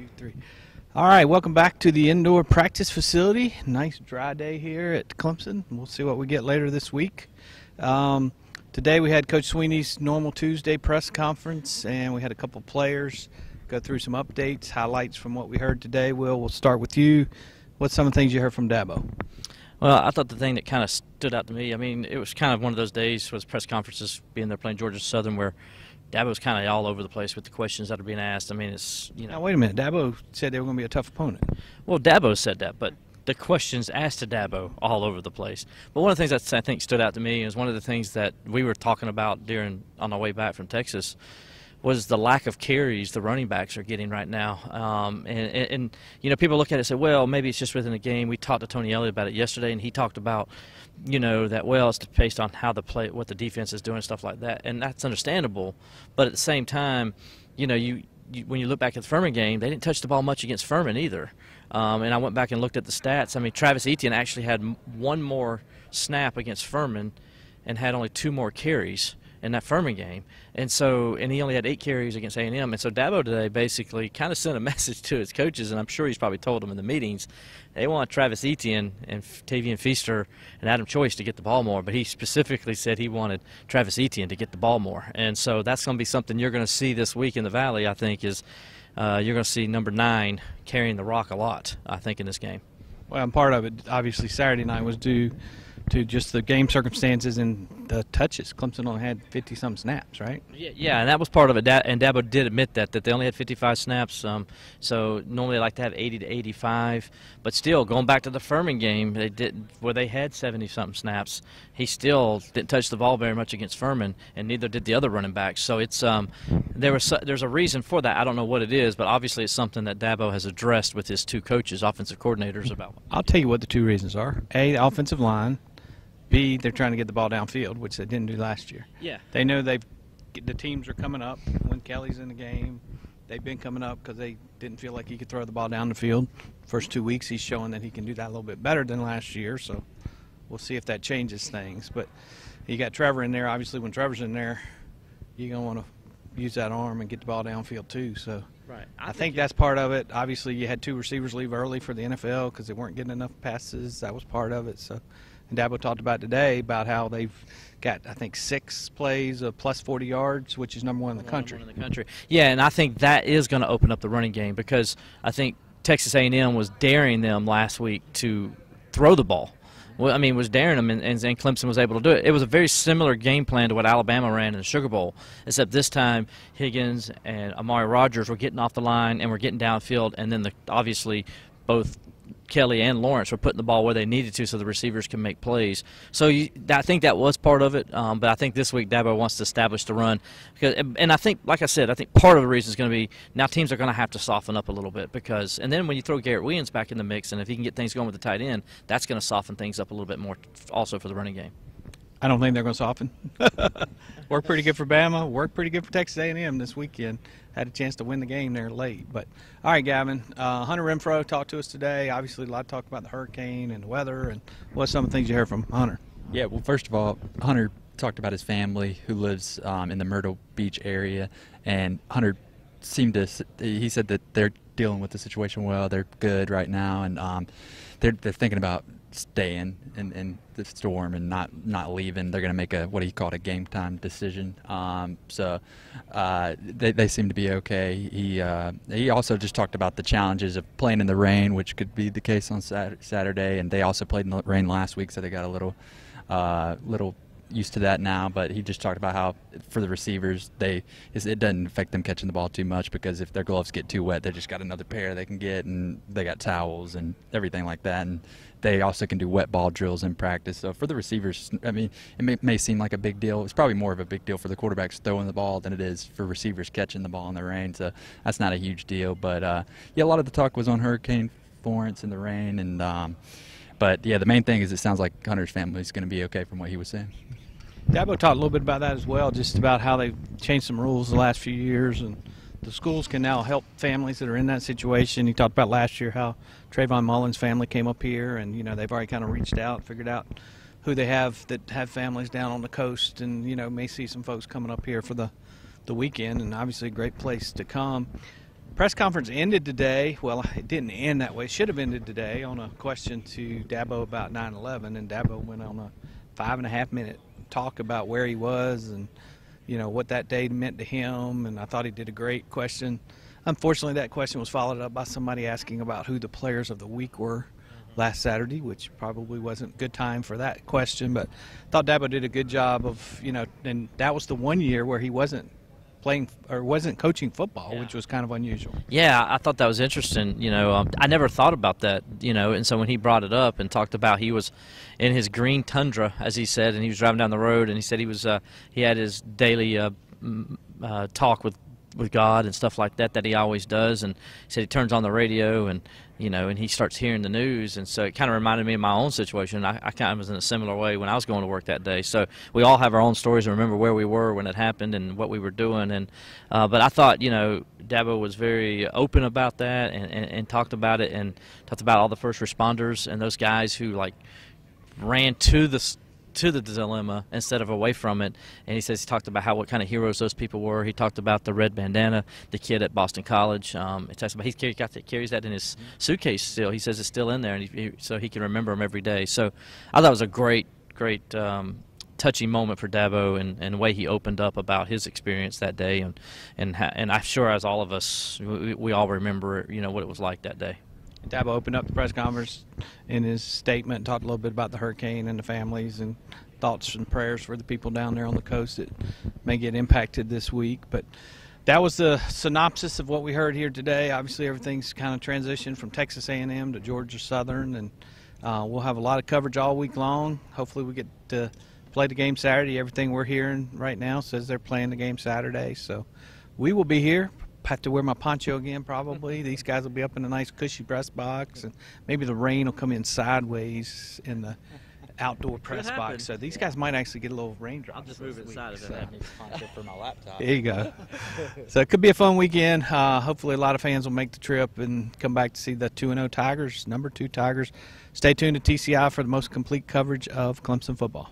2, 3. All right, welcome back to the indoor practice facility. Nice dry day here at Clemson. We'll see what we get later this week. Today we had Coach Sweeney's normal Tuesday press conference, and we had a couple players go through some updates, highlights from what we heard today. Will, we'll start with you. What's some of the things you heard from Dabo? Well, I thought the thing that kind of stood out to me, I mean, it was kind of one of those days with press conferences being there playing Georgia Southern where Dabo was kind of all over the place with the questions that are being asked. I mean, it's, you know. Now, wait a minute. Dabo said they were going to be a tough opponent. Well, Dabo said that, but the questions asked to Dabo all over the place. But one of the things that I think stood out to me is one of the things that we were talking about on our way back from Texas was the lack of carries the running backs are getting right now. And you know, people look at it and say, well, maybe it's just within the game. We talked to Tony Elliott about it yesterday, and he talked about, you know, that, well, it's based on how what the defense is doing and stuff like that. And that's understandable. But at the same time, you know, when you look back at the Furman game, they didn't touch the ball much against Furman either. And I went back and looked at the stats. I mean, Travis Etienne actually had one more snap against Furman and had only 2 more carries in that Furman game, and he only had 8 carries against A&M. And so Dabo today basically kind of sent a message to his coaches, and I'm sure he's probably told them in the meetings, they want Travis Etienne and Tavian Feaster and Adam Choice to get the ball more, but he specifically said he wanted Travis Etienne to get the ball more. And so that's going to be something you're going to see this week in the Valley, I think, is you're going to see number 9 carrying the rock a lot, I think, in this game. Well, and part of it, obviously, Saturday night was due to just the game circumstances and the touches. Clemson only had 50-some snaps, right? Yeah, and that was part of it. And Dabo did admit that they only had 55 snaps. So normally they like to have 80 to 85. But still, going back to the Furman game, where they had 70-something snaps. He still didn't touch the ball very much against Furman, and neither did the other running backs. So it's there's a reason for that. I don't know what it is, but obviously it's something that Dabo has addressed with his 2 coaches, offensive coordinators, about. I'll tell you what the 2 reasons are. A, the offensive line. B, they're trying to get the ball downfield, which they didn't do last year. Yeah. They know the teams are coming up when Kelly's in the game. They've been coming up because they didn't feel like he could throw the ball down the field. First 2 weeks, he's showing that he can do that a little bit better than last year, so we'll see if that changes things. But you got Trevor in there. Obviously, when Trevor's in there, you're going to want to use that arm and get the ball downfield too. So right. I think that's part of it. Obviously, you had 2 receivers leave early for the NFL because they weren't getting enough passes. That was part of it. So. And Dabo talked about today about how they've got, I think, 6 plays of plus 40 yards, which is number 1 in the country. Number 1 in the country. Yeah, and I think that is going to open up the running game because I think Texas A&M was daring them last week to throw the ball. Well, I mean, was daring them, and Clemson was able to do it. It was a very similar game plan to what Alabama ran in the Sugar Bowl, except this time Higgins and Amari Rogers were getting off the line and were getting downfield, and then obviously both Kelly and Lawrence were putting the ball where they needed to so the receivers can make plays. So I think that was part of it, but I think this week Dabo wants to establish the run. And I think, like I said, I think part of the reason is going to be now teams are going to have to soften up a little bit and then when you throw Garrett Williams back in the mix and if he can get things going with the tight end, that's going to soften things up a little bit more also for the running game. I don't think they're going to soften. Worked pretty good for Bama. Worked pretty good for Texas A&M this weekend. Had a chance to win the game there late. But all right, Gavin. Hunter Renfrow talked to us today. Obviously, a lot of talk about the hurricane and the weather. And what's some of the things you heard from Hunter? Yeah, well, first of all, Hunter talked about his family who lives in the Myrtle Beach area, and Hunter he said that they're dealing with the situation well. They're good right now, and they're thinking about staying in the storm and not leaving. They're going to make what he called a game time decision. So they seem to be okay. He also just talked about the challenges of playing in the rain, which could be the case on Saturday. And they also played in the rain last week, so they got a little used to that now. But he just talked about how for the receivers, it doesn't affect them catching the ball too much because if their gloves get too wet, they just got another pair they can get, and they got towels and everything like that. And they also can do wet ball drills in practice. So for the receivers, I mean, it may seem like a big deal. It's probably more of a big deal for the quarterbacks throwing the ball than it is for receivers catching the ball in the rain. So that's not a huge deal. But, yeah, a lot of the talk was on Hurricane Florence and the rain. And but, yeah, the main thing is it sounds like Hunter's family is going to be okay from what he was saying. Dabo talked a little bit about that as well, just about how they've changed some rules the last few years, and the schools can now help families that are in that situation. He talked about last year how Trayvon Mullen's family came up here, and, you know, they've already kind of reached out, figured out who they have that have families down on the coast, and, you know, may see some folks coming up here for the weekend, and obviously a great place to come. Press conference ended today. Well, it didn't end that way. It should have ended today on a question to Dabo about 9/11, and Dabo went on a 5.5-minute talk about where he was and what that day meant to him. And I thought he did a great question. Unfortunately, that question was followed up by somebody asking about who the players of the week were last Saturday, which probably wasn't a good time for that question. But I thought Dabo did a good job of and that was the one year where he wasn't playing or wasn't coaching football, which was kind of unusual. Yeah, I thought that was interesting. I never thought about that. And so when he brought it up and talked about he was in his green tundra, as he said, and he was driving down the road, and he said he had his daily talk with God and stuff like that he always does, and he said he turns on the radio and and he starts hearing the news, and so it kind of reminded me of my own situation. I kind of was in a similar way when I was going to work that day. So we all have our own stories and remember where we were when it happened and what we were doing, and but I thought Dabo was very open about that and talked about it and talked about all the first responders and those guys who ran to the dilemma instead of away from it. And he says he talked about what kind of heroes those people were. He talked about the red bandana, the kid at Boston College. He talks about he carries that in his suitcase still. He says it's still in there, and so he can remember them every day. So I thought it was a great touching moment for Dabo and the way he opened up about his experience that day, and I'm sure as all of us we all remember what it was like that day. Dabo opened up the press conference in his statement, talked a little bit about the hurricane and the families and thoughts and prayers for the people down there on the coast that may get impacted this week. But that was the synopsis of what we heard here today. Obviously, everything's kind of transitioned from Texas A&M to Georgia Southern, and we'll have a lot of coverage all week long. Hopefully we get to play the game Saturday. Everything we're hearing right now says they're playing the game Saturday. So we will be here. Have to wear my poncho again probably. These guys will be up in a nice cushy press box, and maybe the rain will come in sideways in the outdoor press box. So these guys might actually get a little raindrops. I'll just move it inside of it. I need a poncho for my laptop. There you go. So it could be a fun weekend. Hopefully a lot of fans will make the trip and come back to see the 2-0 Tigers, #2 Tigers. Stay tuned to TCI for the most complete coverage of Clemson football.